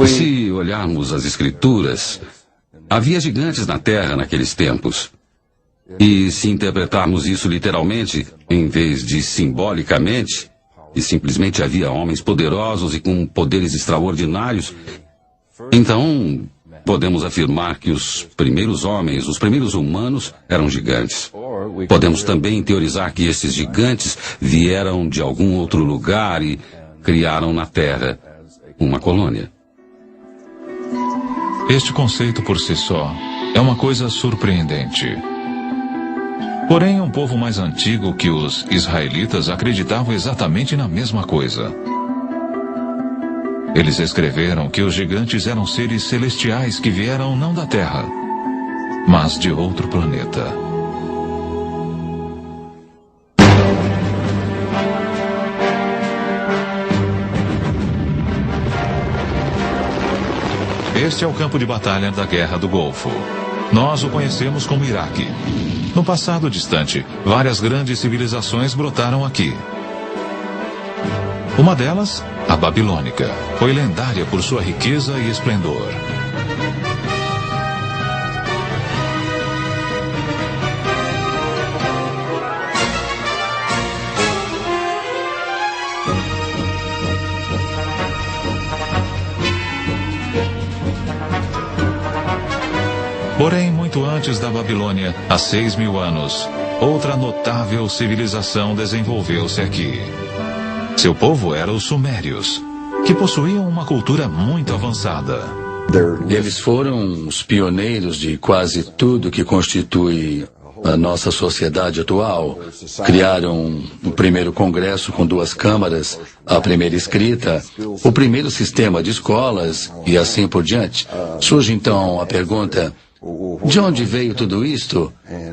Se olharmos as escrituras, havia gigantes na Terra naqueles tempos. E se interpretarmos isso literalmente, em vez de simbolicamente, e simplesmente havia homens poderosos e com poderes extraordinários, então podemos afirmar que os primeiros homens, os primeiros humanos, eram gigantes. Podemos também teorizar que esses gigantes vieram de algum outro lugar e criaram na Terra uma colônia. Este conceito por si só é uma coisa surpreendente. Porém, um povo mais antigo que os israelitas acreditavam exatamente na mesma coisa. Eles escreveram que os gigantes eram seres celestiais que vieram não da Terra, mas de outro planeta. Este é o campo de batalha da Guerra do Golfo. Nós o conhecemos como Iraque. No passado distante, várias grandes civilizações brotaram aqui. Uma delas, a babilônica, foi lendária por sua riqueza e esplendor. Porém, muito antes da Babilônia, há 6.000 anos, outra notável civilização desenvolveu-se aqui. Seu povo era os Sumérios, que possuíam uma cultura muito avançada. Eles foram os pioneiros de quase tudo que constitui a nossa sociedade atual. Criaram o primeiro congresso com 2 câmaras, a primeira escrita, o primeiro sistema de escolas e assim por diante. Surge então a pergunta: de onde veio tudo isto?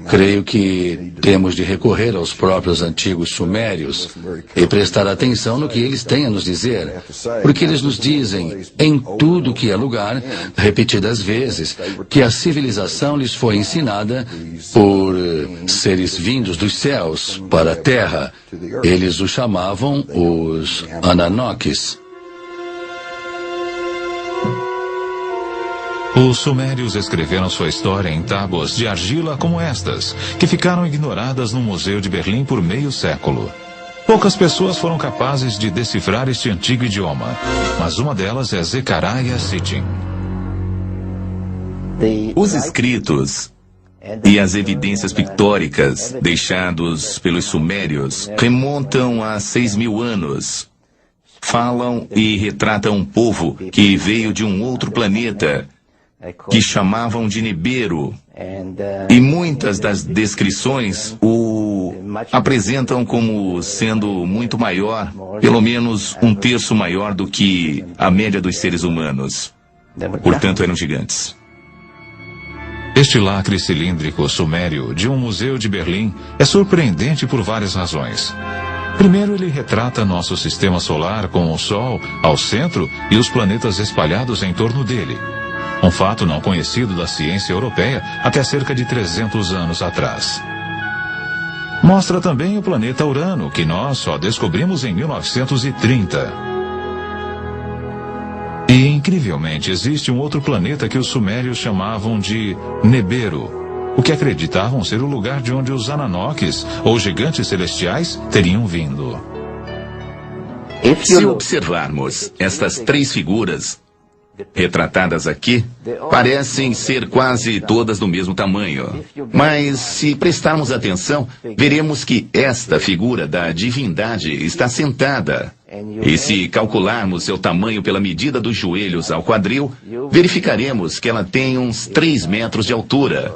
Creio que temos de recorrer aos próprios antigos sumérios e prestar atenção no que eles têm a nos dizer, porque eles nos dizem, em tudo que é lugar, repetidas vezes, que a civilização lhes foi ensinada por seres vindos dos céus para a terra. Eles os chamavam os Ananoques. Os sumérios escreveram sua história em tábuas de argila como estas, que ficaram ignoradas no Museu de Berlim por meio século. Poucas pessoas foram capazes de decifrar este antigo idioma, mas uma delas é Zecharia Sitchin. Os escritos e as evidências pictóricas deixados pelos sumérios remontam a 6.000 anos. Falam e retratam um povo que veio de um outro planeta, que chamavam de Nibiru, e muitas das descrições o apresentam como sendo muito maior, pelo menos 1/3 maior do que a média dos seres humanos. Portanto, eram gigantes. Este lacre cilíndrico sumério de um museu de Berlim é surpreendente por várias razões. Primeiro, ele retrata nosso sistema solar com o Sol ao centro e os planetas espalhados em torno dele. Um fato não conhecido da ciência europeia até cerca de 300 anos atrás. Mostra também o planeta Urano, que nós só descobrimos em 1930. E, incrivelmente, existe um outro planeta que os sumérios chamavam de Nibiru, o que acreditavam ser o lugar de onde os Ananoques, ou gigantes celestiais, teriam vindo. Se observarmos estas 3 figuras retratadas aqui, parecem ser quase todas do mesmo tamanho. Mas, se prestarmos atenção, veremos que esta figura da divindade está sentada. E se calcularmos seu tamanho pela medida dos joelhos ao quadril, verificaremos que ela tem uns 3 metros de altura.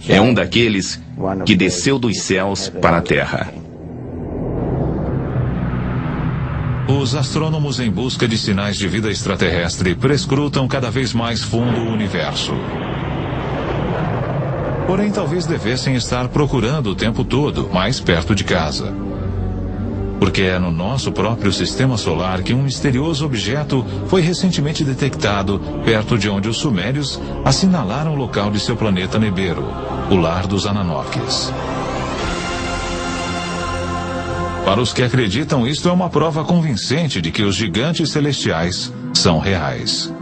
É um daqueles que desceu dos céus para a terra. Os astrônomos em busca de sinais de vida extraterrestre prescrutam cada vez mais fundo o universo. Porém, talvez devessem estar procurando o tempo todo, mais perto de casa. Porque é no nosso próprio sistema solar que um misterioso objeto foi recentemente detectado perto de onde os sumérios assinalaram o local de seu planeta Nibiru, o lar dos Ananoques. Para os que acreditam, isto é uma prova convincente de que os gigantes celestiais são reais.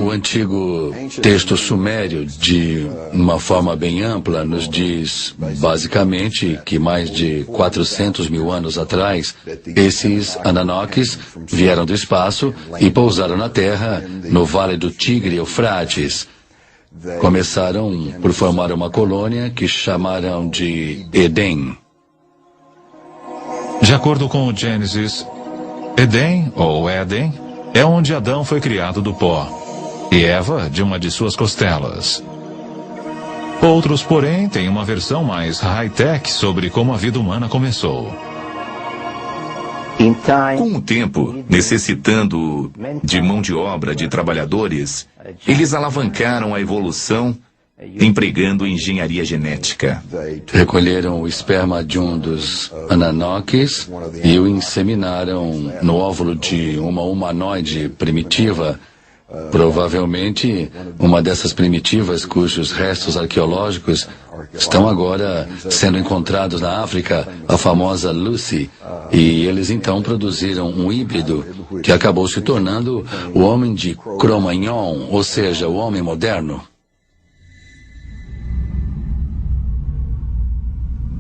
O antigo texto sumério, de uma forma bem ampla, nos diz basicamente que mais de 400 mil anos atrás, esses Ananoques vieram do espaço e pousaram na Terra, no Vale do Tigre e Eufrates. Começaram por formar uma colônia que chamaram de Éden. De acordo com o Gênesis, Éden, ou Éden, é onde Adão foi criado do pó, e Eva de uma de suas costelas. Outros, porém, têm uma versão mais high-tech sobre como a vida humana começou. Com o tempo, necessitando de mão de obra de trabalhadores, eles alavancaram a evolução empregando engenharia genética. Recolheram o esperma de um dos Ananoques e o inseminaram no óvulo de uma humanoide primitiva, provavelmente uma dessas primitivas cujos restos arqueológicos estão agora sendo encontrados na África, a famosa Lucy, e eles então produziram um híbrido que acabou se tornando o homem de Cro-Magnon, ou seja, o homem moderno.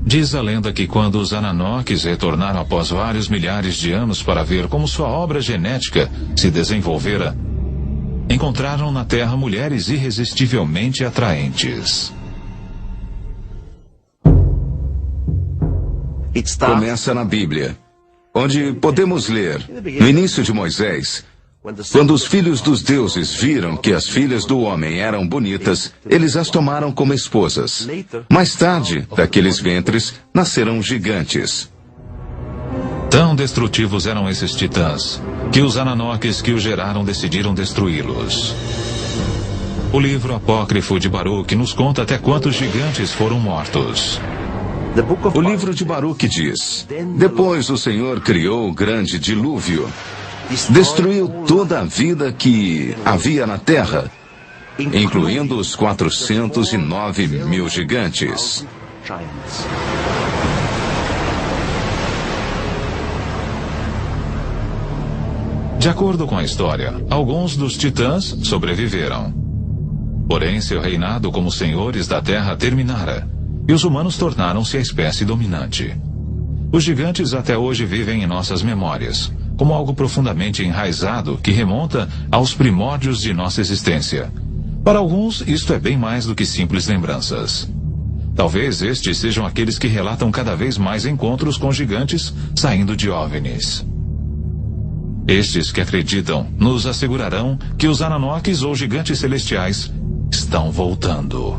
Diz a lenda que quando os Ananoques retornaram após vários milhares de anos para ver como sua obra genética se desenvolvera, encontraram na Terra mulheres irresistivelmente atraentes. Começa na Bíblia, onde podemos ler, no início de Moisés, quando os filhos dos deuses viram que as filhas do homem eram bonitas, eles as tomaram como esposas. Mais tarde, daqueles ventres, nasceram gigantes. Tão destrutivos eram esses titãs, que os Ananoques que os geraram decidiram destruí-los. O livro apócrifo de Baruque nos conta até quantos gigantes foram mortos. O livro de Baruque diz: depois o Senhor criou o grande dilúvio, destruiu toda a vida que havia na terra, incluindo os 409 mil gigantes. De acordo com a história, alguns dos titãs sobreviveram. Porém, seu reinado como senhores da Terra terminara, e os humanos tornaram-se a espécie dominante. Os gigantes até hoje vivem em nossas memórias, como algo profundamente enraizado que remonta aos primórdios de nossa existência. Para alguns, isto é bem mais do que simples lembranças. Talvez estes sejam aqueles que relatam cada vez mais encontros com gigantes saindo de OVNIs. Estes que acreditam nos assegurarão que os Ananoques ou gigantes celestiais estão voltando.